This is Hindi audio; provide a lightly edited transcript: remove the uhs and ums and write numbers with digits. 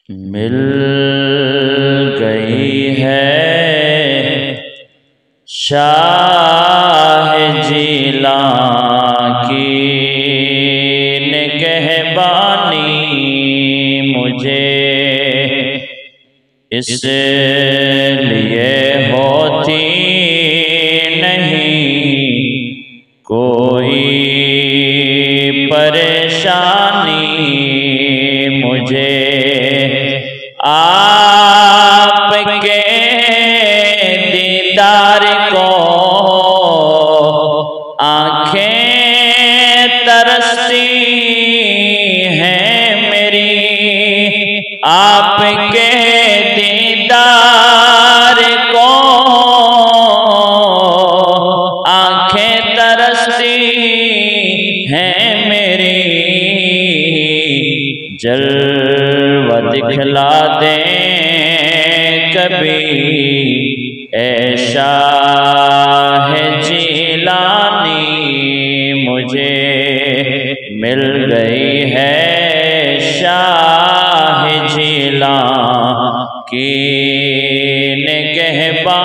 मिल गई है शाह जिलां की निगहबानी मुझे इसलिए होती नहीं कोई परेशानी मुझे आपके दीदार को आंखें तरसती हैं मेरी आपके दीदार को आंखें तरसती हैं मेरी जलवा दिखला दें कभी ऐसा है जिलानी मुझे मिल गई है शाह जिलां की निगहबानी।